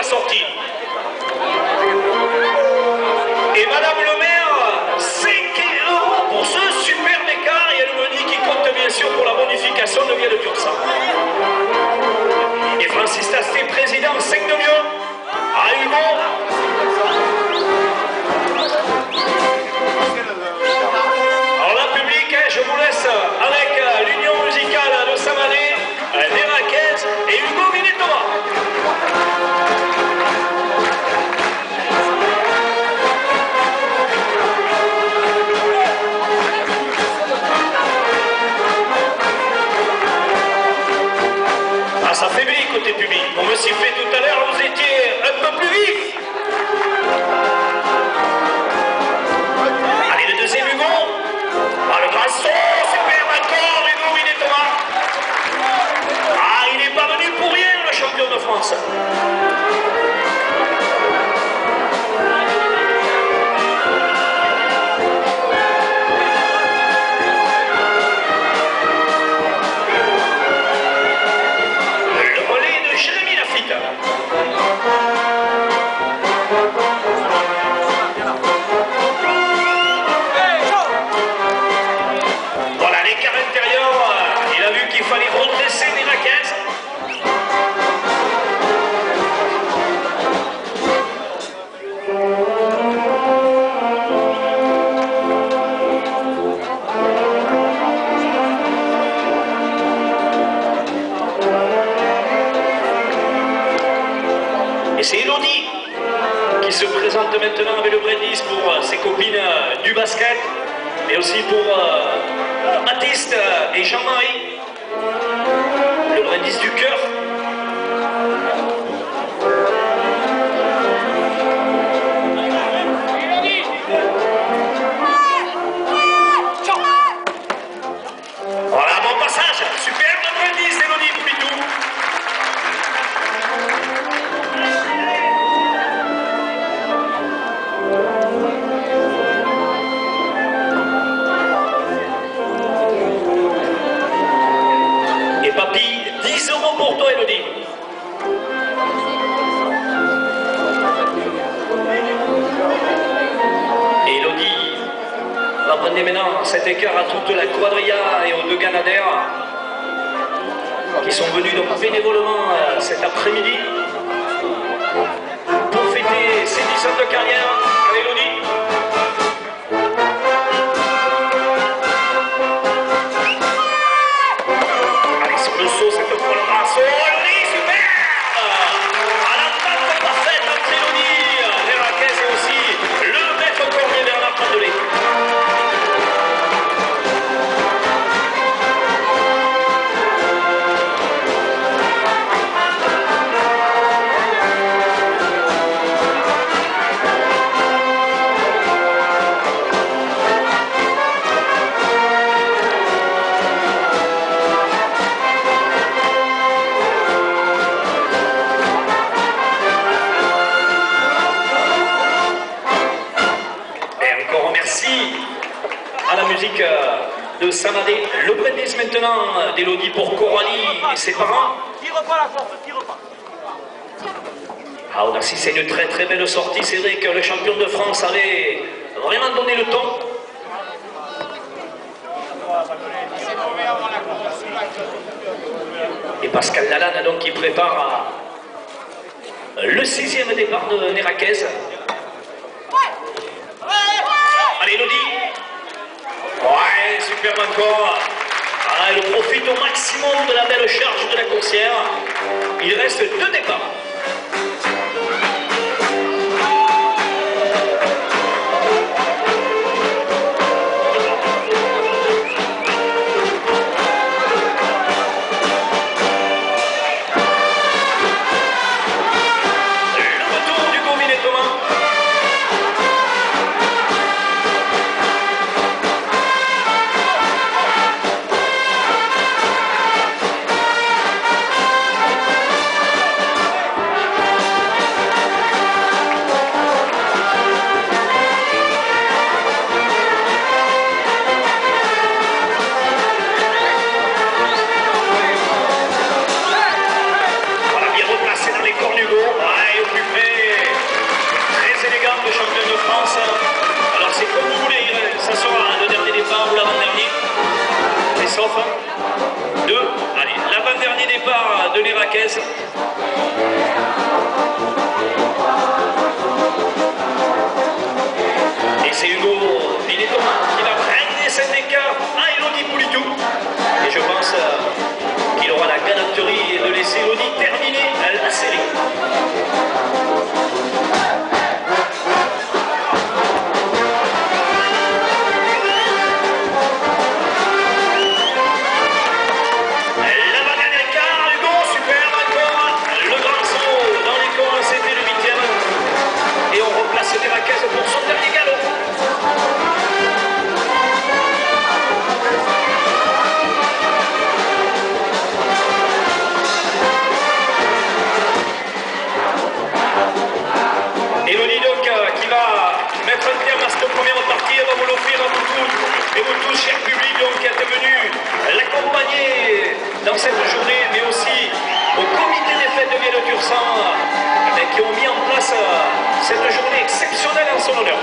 sortie. Et Madame le maire, 5 € pour ce superbe écart. Et elle me dit qu'il compte bien sûr pour la bonification de Via de Tursan. Et Francis Tasté, président, 5 de mieux. À Hugo. Alors là, public, je vous laisse avec l'union musicale de Samadé, Néraquez et Hugo Minetova. Ah, ça fait bien côté public. On me sifflait tout à l'heure, vous étiez un peu plus vif. Allez, le deuxième Hugo. Ah, le grand saut, super encore, Hugo Minetova. Ah, il n'est pas venu pour rien, le champion de France. Le relais de Jérémy Lafitte. Voilà, l'écart intérieur, il a vu qu'il fallait redresser Néraquez. Et c'est Elodie qui se présente maintenant avec le brindis pour ses copines du basket, mais aussi pour Baptiste et Jean-Marie. Le brindis du cœur. Voilà, bon passage. Superbe brindis, Elodie Poulitou. Et papy, 10 € pour toi, Elodie. Et Elodie va prendre maintenant cet écart à toute la quadrilla et aux deux Canadaires qui sont venus donc bénévolement cet après-midi pour fêter ces 10 ans de carrière avec Elodie. Allez, sur le saut, cette fois le bras, saut, Elodie, super! À la patte parfaite entre Elodie, Néraquez et aussi le maître cordier Bernard Candelet. À la musique de Samadé, le brindis maintenant d'Elodie pour Coralie et ses parents. Tire pas la force, tire pas. Ah, Audarcy, c'est une très très belle sortie. C'est vrai que le champion de France avait vraiment donné le ton. Et Pascal Lalanne donc qui prépare le 6e départ de Néraquez. Allez, Elodie. Ouais, superbe encore. Ah, elle profite au maximum de la belle charge de la coursière. Il reste 2 départs. de Tursan qui ont mis en place cette journée exceptionnelle en son honneur.